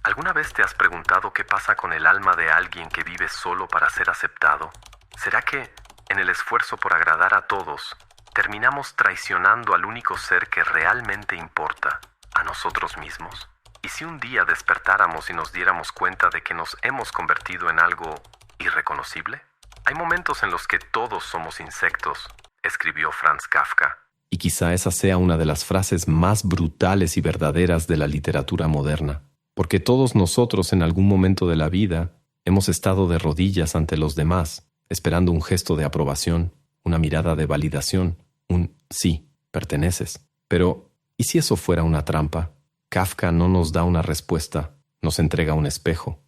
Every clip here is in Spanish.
¿Alguna vez te has preguntado qué pasa con el alma de alguien que vive solo para ser aceptado? ¿Será que, en el esfuerzo por agradar a todos, terminamos traicionando al único ser que realmente importa, a nosotros mismos? ¿Y si un día despertáramos y nos diéramos cuenta de que nos hemos convertido en algo irreconocible? Hay momentos en los que todos somos insectos, escribió Franz Kafka. Y quizá esa sea una de las frases más brutales y verdaderas de la literatura moderna, porque todos nosotros en algún momento de la vida hemos estado de rodillas ante los demás, esperando un gesto de aprobación, una mirada de validación, un sí, perteneces. Pero, ¿y si eso fuera una trampa? Kafka no nos da una respuesta, nos entrega un espejo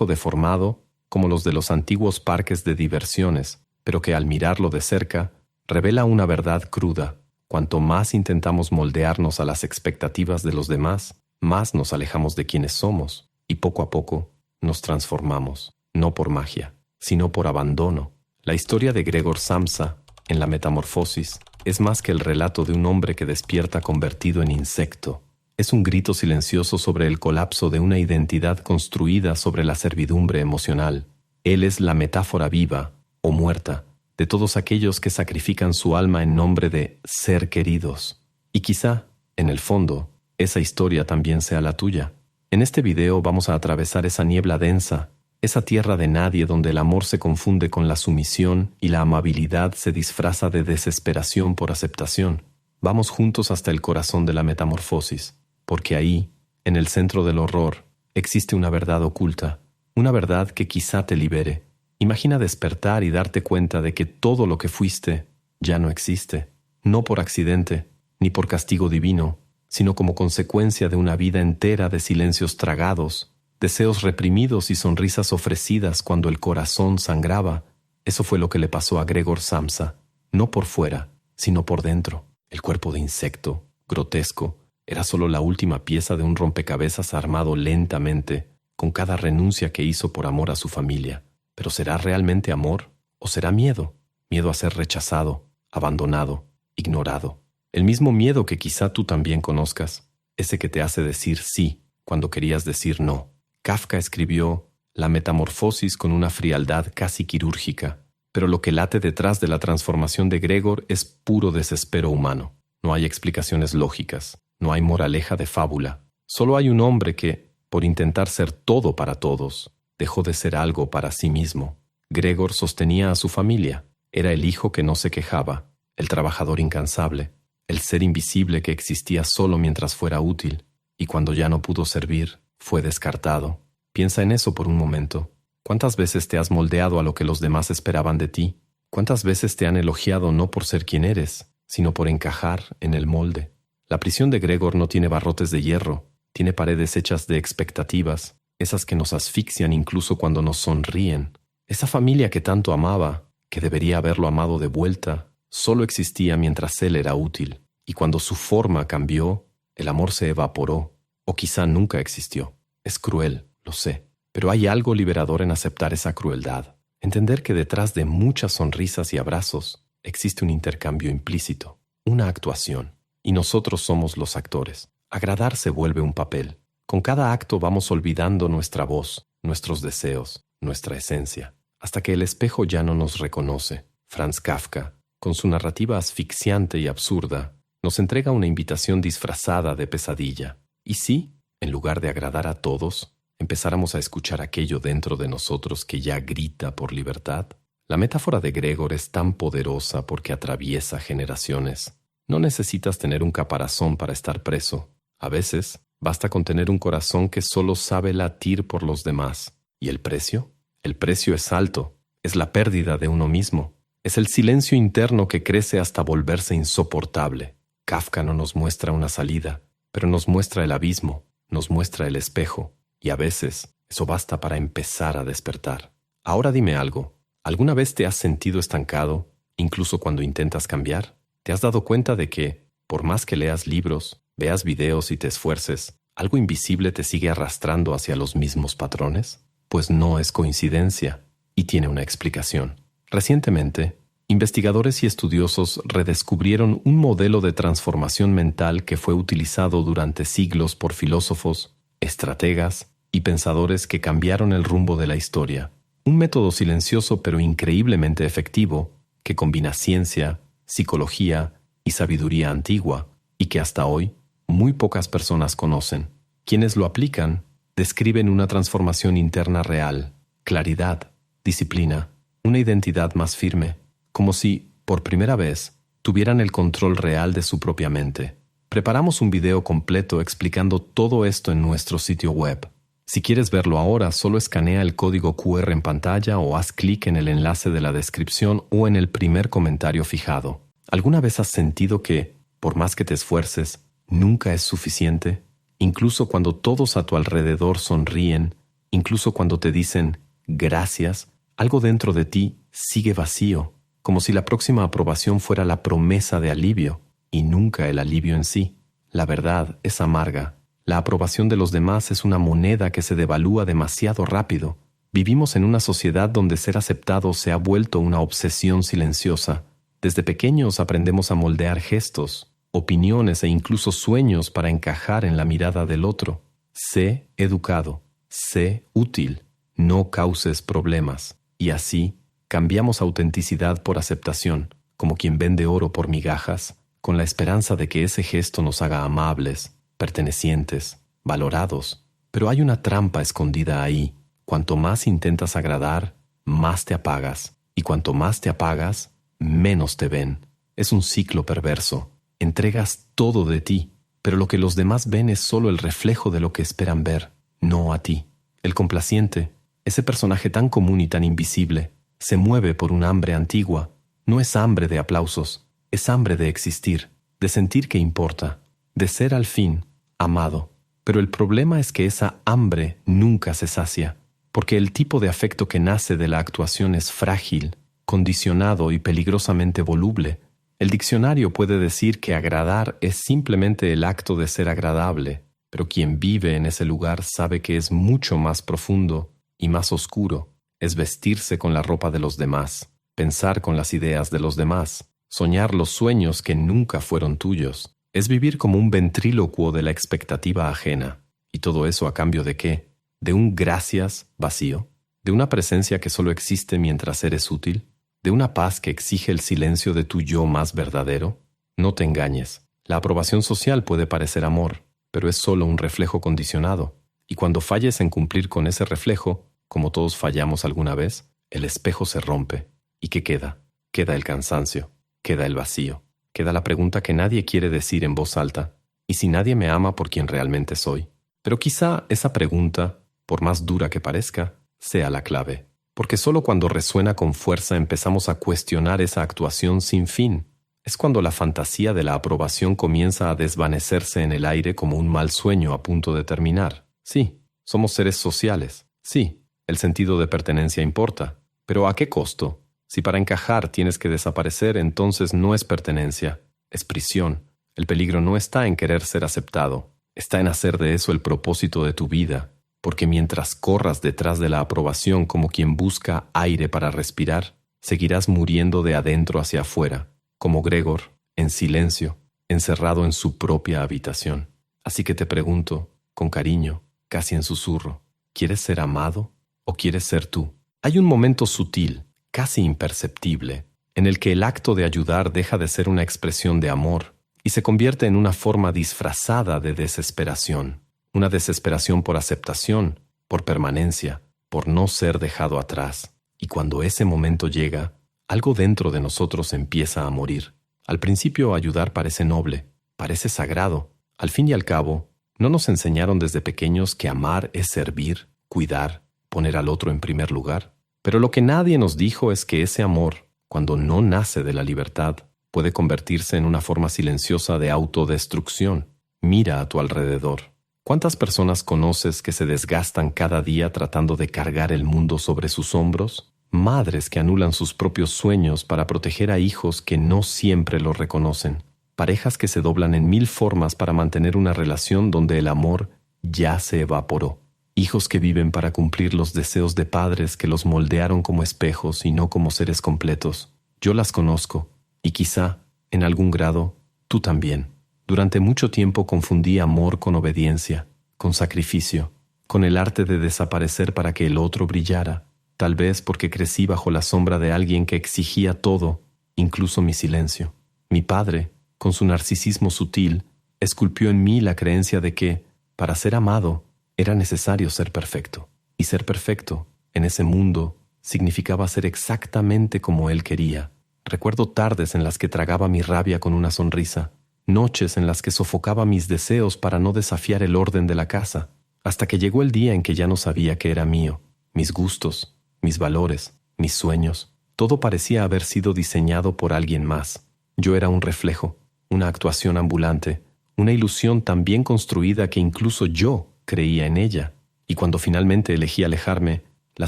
deformado como los de los antiguos parques de diversiones, pero que al mirarlo de cerca revela una verdad cruda. Cuanto más intentamos moldearnos a las expectativas de los demás, más nos alejamos de quienes somos y poco a poco nos transformamos, no por magia, sino por abandono. La historia de Gregor Samsa, en La Metamorfosis, es más que el relato de un hombre que despierta convertido en insecto. Es un grito silencioso sobre el colapso de una identidad construida sobre la servidumbre emocional. Él es la metáfora viva o muerta de todos aquellos que sacrifican su alma en nombre de ser queridos. Y quizá, en el fondo, esa historia también sea la tuya. En este video vamos a atravesar esa niebla densa, esa tierra de nadie donde el amor se confunde con la sumisión y la amabilidad se disfraza de desesperación por aceptación. Vamos juntos hasta el corazón de la metamorfosis, porque ahí, en el centro del horror, existe una verdad oculta, una verdad que quizá te libere. Imagina despertar y darte cuenta de que todo lo que fuiste ya no existe, no por accidente, ni por castigo divino, sino como consecuencia de una vida entera de silencios tragados, deseos reprimidos y sonrisas ofrecidas cuando el corazón sangraba. Eso fue lo que le pasó a Gregor Samsa, no por fuera, sino por dentro. El cuerpo de insecto, grotesco, era solo la última pieza de un rompecabezas armado lentamente, con cada renuncia que hizo por amor a su familia. ¿Pero será realmente amor? ¿O será miedo? Miedo a ser rechazado, abandonado, ignorado. El mismo miedo que quizá tú también conozcas, ese que te hace decir sí cuando querías decir no. Kafka escribió La Metamorfosis con una frialdad casi quirúrgica, pero lo que late detrás de la transformación de Gregor es puro desespero humano. No hay explicaciones lógicas, no hay moraleja de fábula. Solo hay un hombre que, por intentar ser todo para todos, dejó de ser algo para sí mismo. Gregor sostenía a su familia. Era el hijo que no se quejaba, el trabajador incansable, el ser invisible que existía solo mientras fuera útil, y cuando ya no pudo servir, fue descartado. Piensa en eso por un momento. ¿Cuántas veces te has moldeado a lo que los demás esperaban de ti? ¿Cuántas veces te han elogiado no por ser quien eres, sino por encajar en el molde? La prisión de Gregor no tiene barrotes de hierro, tiene paredes hechas de expectativas, esas que nos asfixian incluso cuando nos sonríen. Esa familia que tanto amaba, que debería haberlo amado de vuelta, solo existía mientras él era útil, y cuando su forma cambió, el amor se evaporó, o quizá nunca existió. Es cruel, lo sé, pero hay algo liberador en aceptar esa crueldad, entender que detrás de muchas sonrisas y abrazos existe un intercambio implícito, una actuación, y nosotros somos los actores. Agradar se vuelve un papel. Con cada acto vamos olvidando nuestra voz, nuestros deseos, nuestra esencia, hasta que el espejo ya no nos reconoce. Franz Kafka, con su narrativa asfixiante y absurda, nos entrega una invitación disfrazada de pesadilla. ¿Y si, en lugar de agradar a todos, empezáramos a escuchar aquello dentro de nosotros que ya grita por libertad? La metáfora de Gregor es tan poderosa porque atraviesa generaciones. No necesitas tener un caparazón para estar preso. A veces, basta con tener un corazón que solo sabe latir por los demás. ¿Y el precio? El precio es alto. Es la pérdida de uno mismo. Es el silencio interno que crece hasta volverse insoportable. Kafka no nos muestra una salida, pero nos muestra el abismo, nos muestra el espejo. Y a veces, eso basta para empezar a despertar. Ahora dime algo. ¿Alguna vez te has sentido estancado, incluso cuando intentas cambiar? ¿Te has dado cuenta de que, por más que leas libros, veas videos y te esfuerces, algo invisible te sigue arrastrando hacia los mismos patrones? Pues no es coincidencia, y tiene una explicación. Recientemente, investigadores y estudiosos redescubrieron un modelo de transformación mental que fue utilizado durante siglos por filósofos, estrategas y pensadores que cambiaron el rumbo de la historia. Un método silencioso pero increíblemente efectivo que combina ciencia, psicología y sabiduría antigua y que hasta hoy muy pocas personas conocen. Quienes lo aplican describen una transformación interna real, claridad, disciplina, una identidad más firme, como si, por primera vez, tuvieran el control real de su propia mente. Preparamos un video completo explicando todo esto en nuestro sitio web. Si quieres verlo ahora, solo escanea el código QR en pantalla o haz clic en el enlace de la descripción o en el primer comentario fijado. ¿Alguna vez has sentido que, por más que te esfuerces, nunca es suficiente? Incluso cuando todos a tu alrededor sonríen, incluso cuando te dicen gracias, algo dentro de ti sigue vacío, como si la próxima aprobación fuera la promesa de alivio y nunca el alivio en sí. La verdad es amarga. La aprobación de los demás es una moneda que se devalúa demasiado rápido. Vivimos en una sociedad donde ser aceptado se ha vuelto una obsesión silenciosa. Desde pequeños aprendemos a moldear gestos, opiniones e incluso sueños para encajar en la mirada del otro. Sé educado, sé útil, no causes problemas. Y así, cambiamos autenticidad por aceptación, como quien vende oro por migajas, con la esperanza de que ese gesto nos haga amables, pertenecientes, valorados. Pero hay una trampa escondida ahí. Cuanto más intentas agradar, más te apagas. Y cuanto más te apagas, menos te ven. Es un ciclo perverso. Entregas todo de ti, pero lo que los demás ven es solo el reflejo de lo que esperan ver, no a ti. El complaciente, ese personaje tan común y tan invisible, se mueve por un hambre antigua. No es hambre de aplausos, es hambre de existir, de sentir que importa, de ser al fin amado. Pero el problema es que esa hambre nunca se sacia, porque el tipo de afecto que nace de la actuación es frágil, condicionado y peligrosamente voluble. El diccionario puede decir que agradar es simplemente el acto de ser agradable, pero quien vive en ese lugar sabe que es mucho más profundo y más oscuro. Es vestirse con la ropa de los demás, pensar con las ideas de los demás, soñar los sueños que nunca fueron tuyos. Es vivir como un ventrílocuo de la expectativa ajena. ¿Y todo eso a cambio de qué? ¿De un gracias vacío? ¿De una presencia que solo existe mientras eres útil? ¿De una paz que exige el silencio de tu yo más verdadero? No te engañes. La aprobación social puede parecer amor, pero es solo un reflejo condicionado. Y cuando falles en cumplir con ese reflejo, como todos fallamos alguna vez, el espejo se rompe. ¿Y qué queda? Queda el cansancio, queda el vacío, queda la pregunta que nadie quiere decir en voz alta. ¿Y si nadie me ama por quien realmente soy? Pero quizá esa pregunta, por más dura que parezca, sea la clave. Porque solo cuando resuena con fuerza empezamos a cuestionar esa actuación sin fin. Es cuando la fantasía de la aprobación comienza a desvanecerse en el aire como un mal sueño a punto de terminar. Sí, somos seres sociales. Sí, el sentido de pertenencia importa. Pero ¿a qué costo? Si para encajar tienes que desaparecer, entonces no es pertenencia, es prisión. El peligro no está en querer ser aceptado, está en hacer de eso el propósito de tu vida. Porque mientras corras detrás de la aprobación como quien busca aire para respirar, seguirás muriendo de adentro hacia afuera, como Gregor, en silencio, encerrado en su propia habitación. Así que te pregunto, con cariño, casi en susurro, ¿quieres ser amado o quieres ser tú? Hay un momento sutil, casi imperceptible, en el que el acto de ayudar deja de ser una expresión de amor y se convierte en una forma disfrazada de desesperación. Una desesperación por aceptación, por permanencia, por no ser dejado atrás. Y cuando ese momento llega, algo dentro de nosotros empieza a morir. Al principio ayudar parece noble, parece sagrado. Al fin y al cabo, ¿no nos enseñaron desde pequeños que amar es servir, cuidar, poner al otro en primer lugar? Pero lo que nadie nos dijo es que ese amor, cuando no nace de la libertad, puede convertirse en una forma silenciosa de autodestrucción. Mira a tu alrededor. ¿Cuántas personas conoces que se desgastan cada día tratando de cargar el mundo sobre sus hombros? Madres que anulan sus propios sueños para proteger a hijos que no siempre los reconocen. Parejas que se doblan en 1000 formas para mantener una relación donde el amor ya se evaporó. Hijos que viven para cumplir los deseos de padres que los moldearon como espejos y no como seres completos. Yo las conozco, y quizá, en algún grado, tú también. Durante mucho tiempo confundí amor con obediencia, con sacrificio, con el arte de desaparecer para que el otro brillara, tal vez porque crecí bajo la sombra de alguien que exigía todo, incluso mi silencio. Mi padre, con su narcisismo sutil, esculpió en mí la creencia de que, para ser amado, era necesario ser perfecto. Y ser perfecto, en ese mundo, significaba ser exactamente como él quería. Recuerdo tardes en las que tragaba mi rabia con una sonrisa, noches en las que sofocaba mis deseos para no desafiar el orden de la casa, hasta que llegó el día en que ya no sabía que era mío, mis gustos, mis valores, mis sueños. Todo parecía haber sido diseñado por alguien más. Yo era un reflejo, una actuación ambulante, una ilusión tan bien construida que incluso yo creía en ella. Y cuando finalmente elegí alejarme, la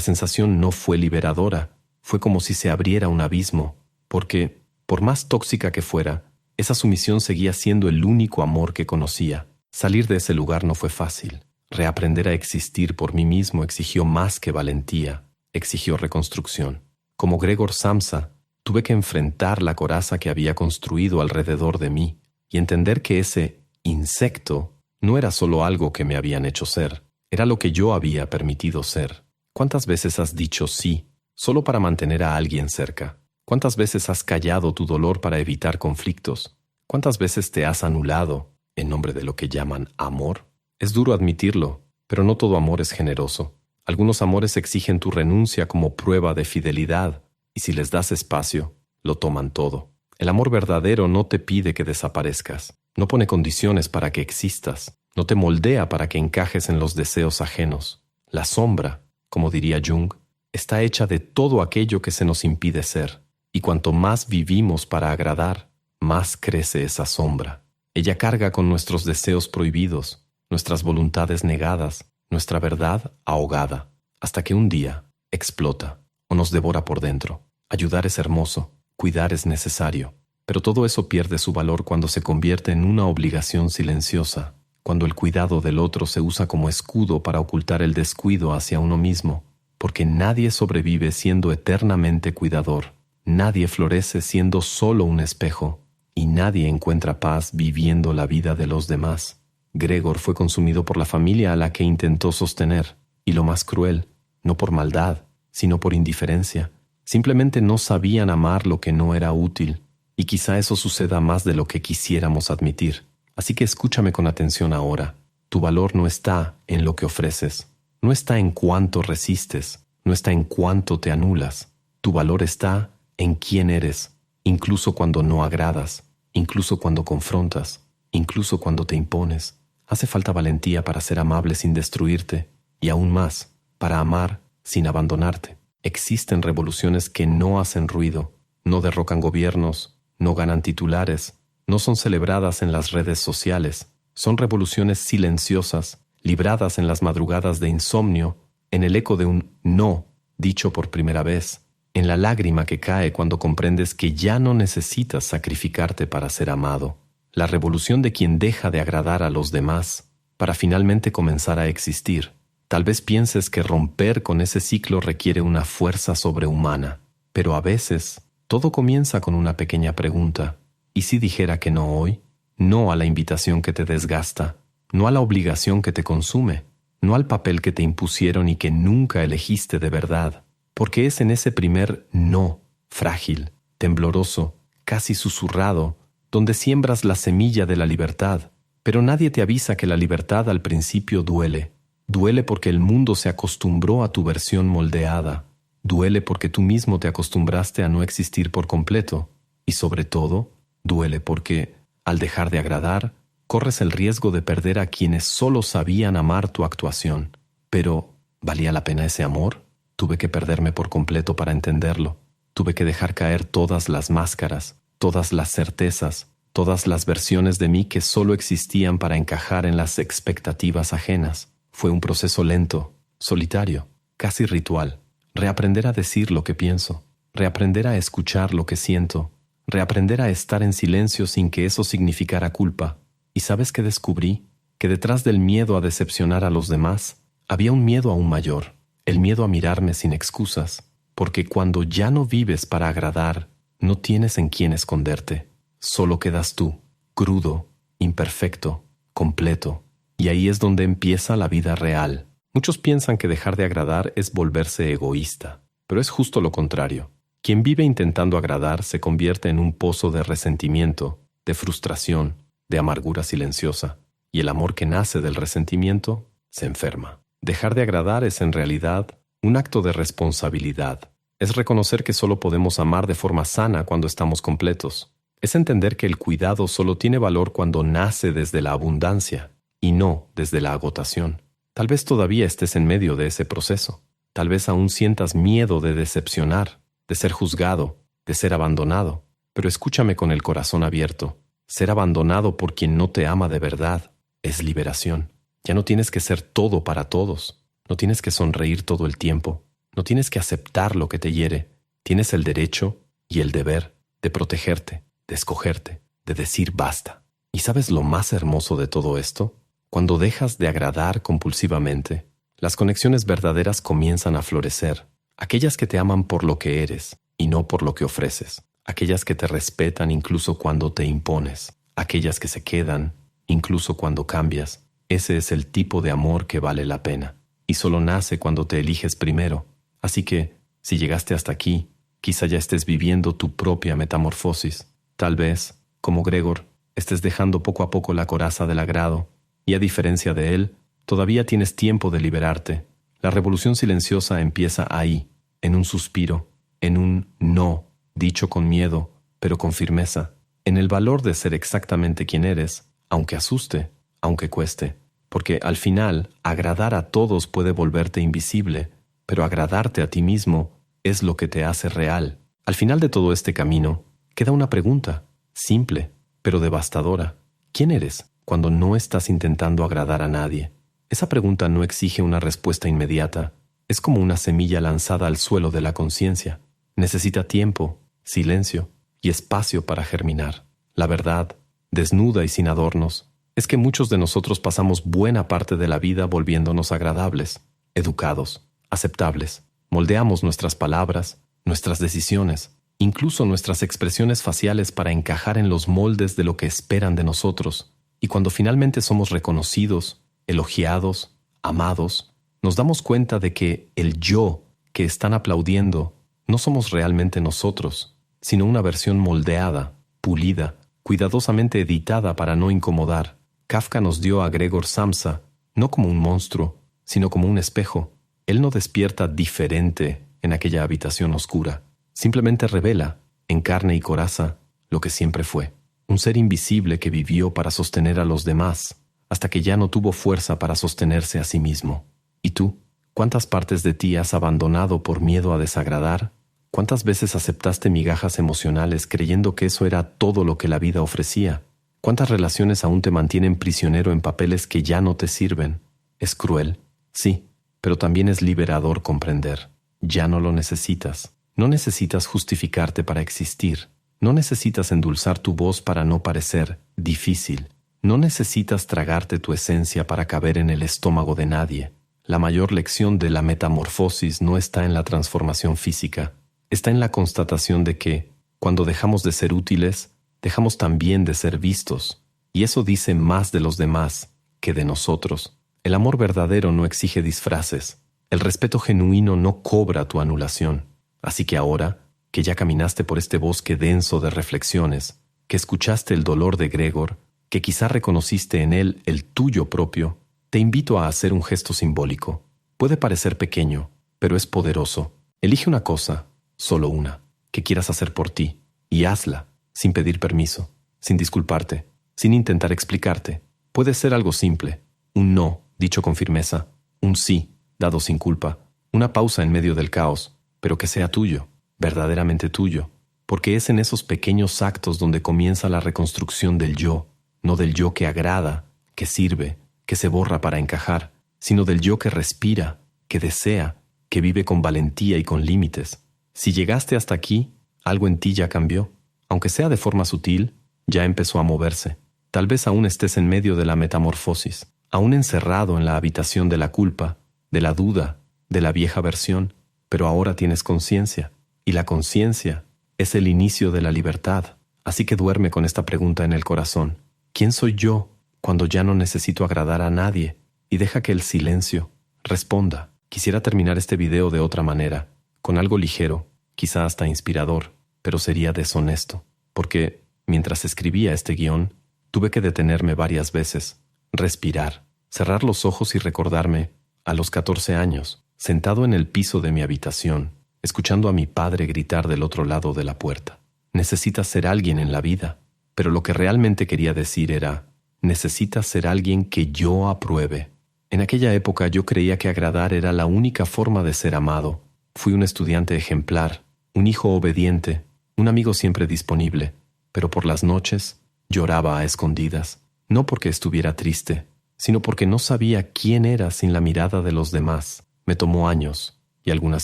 sensación no fue liberadora. Fue como si se abriera un abismo, porque, por más tóxica que fuera, esa sumisión seguía siendo el único amor que conocía. Salir de ese lugar no fue fácil. Reaprender a existir por mí mismo exigió más que valentía, exigió reconstrucción. Como Gregor Samsa, tuve que enfrentar la coraza que había construido alrededor de mí y entender que ese insecto no era solo algo que me habían hecho ser, era lo que yo había permitido ser. ¿Cuántas veces has dicho sí solo para mantener a alguien cerca? ¿Cuántas veces has callado tu dolor para evitar conflictos? ¿Cuántas veces te has anulado en nombre de lo que llaman amor? Es duro admitirlo, pero no todo amor es generoso. Algunos amores exigen tu renuncia como prueba de fidelidad, y si les das espacio, lo toman todo. El amor verdadero no te pide que desaparezcas, no pone condiciones para que existas, no te moldea para que encajes en los deseos ajenos. La sombra, como diría Jung, está hecha de todo aquello que se nos impide ser, y cuanto más vivimos para agradar, más crece esa sombra. Ella carga con nuestros deseos prohibidos, nuestras voluntades negadas, nuestra verdad ahogada, hasta que un día explota o nos devora por dentro. Ayudar es hermoso, cuidar es necesario, pero todo eso pierde su valor cuando se convierte en una obligación silenciosa, cuando el cuidado del otro se usa como escudo para ocultar el descuido hacia uno mismo, porque nadie sobrevive siendo eternamente cuidador, nadie florece siendo solo un espejo, y nadie encuentra paz viviendo la vida de los demás. Gregor fue consumido por la familia a la que intentó sostener, y lo más cruel, no por maldad, sino por indiferencia. Simplemente no sabían amar lo que no era útil, y quizá eso suceda más de lo que quisiéramos admitir. Así que escúchame con atención ahora. Tu valor no está en lo que ofreces, no está en cuánto resistes, no está en cuánto te anulas. Tu valor está en quién eres, incluso cuando no agradas, incluso cuando confrontas, incluso cuando te impones. Hace falta valentía para ser amable sin destruirte, y aún más, para amar sin abandonarte. Existen revoluciones que no hacen ruido, no derrocan gobiernos, no ganan titulares, no son celebradas en las redes sociales. Son revoluciones silenciosas, libradas en las madrugadas de insomnio, en el eco de un no dicho por primera vez, en la lágrima que cae cuando comprendes que ya no necesitas sacrificarte para ser amado. La revolución de quien deja de agradar a los demás para finalmente comenzar a existir. Tal vez pienses que romper con ese ciclo requiere una fuerza sobrehumana, pero a veces todo comienza con una pequeña pregunta. ¿Y si dijera que no hoy? No a la invitación que te desgasta, no a la obligación que te consume, no al papel que te impusieron y que nunca elegiste de verdad, porque es en ese primer no, frágil, tembloroso, casi susurrado, donde siembras la semilla de la libertad, pero nadie te avisa que la libertad al principio duele. Duele porque el mundo se acostumbró a tu versión moldeada. Duele porque tú mismo te acostumbraste a no existir por completo. Y sobre todo, duele porque, al dejar de agradar, corres el riesgo de perder a quienes solo sabían amar tu actuación. Pero, ¿valía la pena ese amor? Tuve que perderme por completo para entenderlo. Tuve que dejar caer todas las máscaras, todas las certezas, todas las versiones de mí que solo existían para encajar en las expectativas ajenas. Fue un proceso lento, solitario, casi ritual. Reaprender a decir lo que pienso, reaprender a escuchar lo que siento, reaprender a estar en silencio sin que eso significara culpa. ¿Y sabes qué descubrí? Que detrás del miedo a decepcionar a los demás, había un miedo aún mayor, el miedo a mirarme sin excusas, porque cuando ya no vives para agradar, no tienes en quién esconderte. Solo quedas tú, crudo, imperfecto, completo. Y ahí es donde empieza la vida real. Muchos piensan que dejar de agradar es volverse egoísta, pero es justo lo contrario. Quien vive intentando agradar se convierte en un pozo de resentimiento, de frustración, de amargura silenciosa, y el amor que nace del resentimiento se enferma. Dejar de agradar es en realidad un acto de responsabilidad. Es reconocer que solo podemos amar de forma sana cuando estamos completos. Es entender que el cuidado solo tiene valor cuando nace desde la abundancia y no desde la agotación. Tal vez todavía estés en medio de ese proceso. Tal vez aún sientas miedo de decepcionar, de ser juzgado, de ser abandonado. Pero escúchame con el corazón abierto. Ser abandonado por quien no te ama de verdad es liberación. Ya no tienes que ser todo para todos. No tienes que sonreír todo el tiempo. No tienes que aceptar lo que te hiere. Tienes el derecho y el deber de protegerte, de escogerte, de decir basta. ¿Y sabes lo más hermoso de todo esto? Cuando dejas de agradar compulsivamente, las conexiones verdaderas comienzan a florecer. Aquellas que te aman por lo que eres y no por lo que ofreces. Aquellas que te respetan incluso cuando te impones. Aquellas que se quedan incluso cuando cambias. Ese es el tipo de amor que vale la pena. Y solo nace cuando te eliges primero. Así que, si llegaste hasta aquí, quizá ya estés viviendo tu propia metamorfosis. Tal vez, como Gregor, estés dejando poco a poco la coraza del agrado. Y a diferencia de él, todavía tienes tiempo de liberarte. La revolución silenciosa empieza ahí, en un suspiro, en un no, dicho con miedo, pero con firmeza, en el valor de ser exactamente quien eres, aunque asuste, aunque cueste. Porque al final, agradar a todos puede volverte invisible, pero agradarte a ti mismo es lo que te hace real. Al final de todo este camino, queda una pregunta, simple, pero devastadora. ¿Quién eres cuando no estás intentando agradar a nadie? Esa pregunta no exige una respuesta inmediata. Es como una semilla lanzada al suelo de la conciencia. Necesita tiempo, silencio y espacio para germinar. La verdad, desnuda y sin adornos, es que muchos de nosotros pasamos buena parte de la vida volviéndonos agradables, educados, aceptables. Moldeamos nuestras palabras, nuestras decisiones, incluso nuestras expresiones faciales para encajar en los moldes de lo que esperan de nosotros. Y cuando finalmente somos reconocidos, elogiados, amados, nos damos cuenta de que el yo que están aplaudiendo no somos realmente nosotros, sino una versión moldeada, pulida, cuidadosamente editada para no incomodar. Kafka nos dio a Gregor Samsa no como un monstruo, sino como un espejo. Él no despierta diferente en aquella habitación oscura. Simplemente revela, en carne y coraza, lo que siempre fue. Un ser invisible que vivió para sostener a los demás, hasta que ya no tuvo fuerza para sostenerse a sí mismo. ¿Y tú? ¿Cuántas partes de ti has abandonado por miedo a desagradar? ¿Cuántas veces aceptaste migajas emocionales creyendo que eso era todo lo que la vida ofrecía? ¿Cuántas relaciones aún te mantienen prisionero en papeles que ya no te sirven? ¿Es cruel? Sí, pero también es liberador comprender. Ya no lo necesitas. No necesitas justificarte para existir. No necesitas endulzar tu voz para no parecer difícil. No necesitas tragarte tu esencia para caber en el estómago de nadie. La mayor lección de la metamorfosis no está en la transformación física. Está en la constatación de que, cuando dejamos de ser útiles, dejamos también de ser vistos. Y eso dice más de los demás que de nosotros. El amor verdadero no exige disfraces. El respeto genuino no cobra tu anulación. Así que ahora, que ya caminaste por este bosque denso de reflexiones, que escuchaste el dolor de Gregor, que quizá reconociste en él el tuyo propio, te invito a hacer un gesto simbólico. Puede parecer pequeño, pero es poderoso. Elige una cosa, solo una, que quieras hacer por ti, y hazla, sin pedir permiso, sin disculparte, sin intentar explicarte. Puede ser algo simple, un no, dicho con firmeza, un sí, dado sin culpa, una pausa en medio del caos, pero que sea tuyo, verdaderamente tuyo, porque es en esos pequeños actos donde comienza la reconstrucción del yo, no del yo que agrada, que sirve, que se borra para encajar, sino del yo que respira, que desea, que vive con valentía y con límites. Si llegaste hasta aquí, algo en ti ya cambió. Aunque sea de forma sutil, ya empezó a moverse. Tal vez aún estés en medio de la metamorfosis, aún encerrado en la habitación de la culpa, de la duda, de la vieja versión, pero ahora tienes conciencia, y la conciencia es el inicio de la libertad. Así que duerme con esta pregunta en el corazón. ¿Quién soy yo cuando ya no necesito agradar a nadie? Y deja que el silencio, Responda. Quisiera terminar este video de otra manera, con algo ligero, quizá hasta inspirador, pero sería deshonesto, porque, mientras escribía este guión, tuve que detenerme varias veces, respirar, cerrar los ojos y recordarme, a los 14 años, sentado en el piso de mi habitación, escuchando a mi padre gritar del otro lado de la puerta. Necesitas ser alguien en la vida, pero lo que realmente quería decir era, necesitas ser alguien que yo apruebe. En aquella época yo creía que agradar era la única forma de ser amado. Fui un estudiante ejemplar, un hijo obediente, un amigo siempre disponible, pero por las noches lloraba a escondidas, no porque estuviera triste, sino porque no sabía quién era sin la mirada de los demás. Me tomó años, y algunas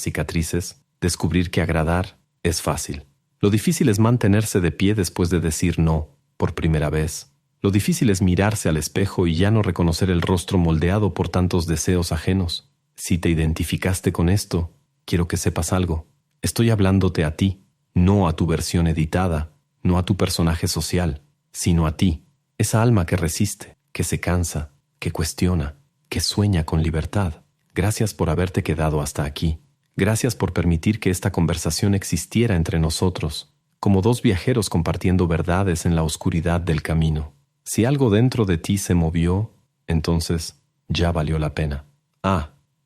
cicatrices, descubrir que agradar es fácil. Lo difícil es mantenerse de pie después de decir no, por primera vez. Lo difícil es mirarse al espejo y ya no reconocer el rostro moldeado por tantos deseos ajenos. Si te identificaste con esto, quiero que sepas algo. Estoy hablándote a ti, no a tu versión editada, no a tu personaje social, sino a ti, esa alma que resiste, que se cansa, que cuestiona, que sueña con libertad. Gracias por haberte quedado hasta aquí. Gracias por permitir que esta conversación existiera entre nosotros, como dos viajeros compartiendo verdades en la oscuridad del camino. Si algo dentro de ti se movió, entonces ya valió la pena.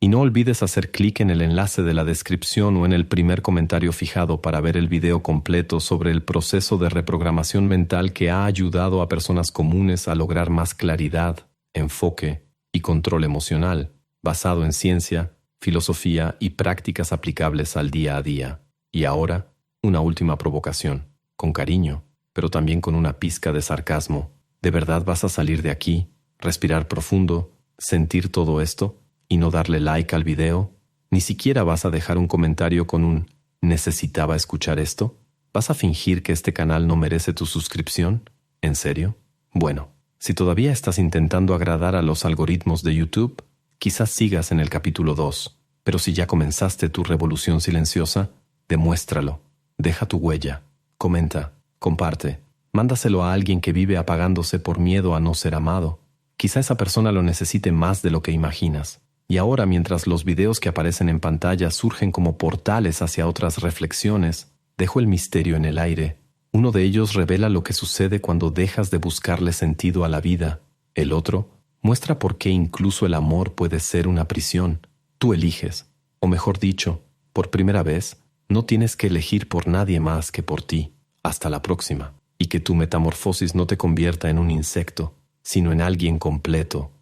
Y no olvides hacer clic en el enlace de la descripción o en el primer comentario fijado para ver el video completo sobre el proceso de reprogramación mental que ha ayudado a personas comunes a lograr más claridad, enfoque y control emocional, basado en ciencia, filosofía y prácticas aplicables al día a día. Y ahora, una última provocación, con cariño, pero también con una pizca de sarcasmo. ¿De verdad vas a salir de aquí, respirar profundo, sentir todo esto y no darle like al video? ¿Ni siquiera vas a dejar un comentario con un «necesitaba escuchar esto»? ¿Vas a fingir que este canal no merece tu suscripción? ¿En serio? Bueno, si todavía estás intentando agradar a los algoritmos de YouTube, quizás sigas en el capítulo 2, pero si ya comenzaste tu revolución silenciosa, demuéstralo. Deja tu huella, comenta, comparte. Mándaselo a alguien que vive apagándose por miedo a no ser amado. Quizá esa persona lo necesite más de lo que imaginas. Y ahora, mientras los videos que aparecen en pantalla surgen como portales hacia otras reflexiones, dejo el misterio en el aire. Uno de ellos revela lo que sucede cuando dejas de buscarle sentido a la vida. El otro muestra por qué incluso el amor puede ser una prisión. Tú eliges, o mejor dicho, por primera vez, no tienes que elegir por nadie más que por ti. Hasta la próxima. Y que tu metamorfosis no te convierta en un insecto, sino en alguien completo,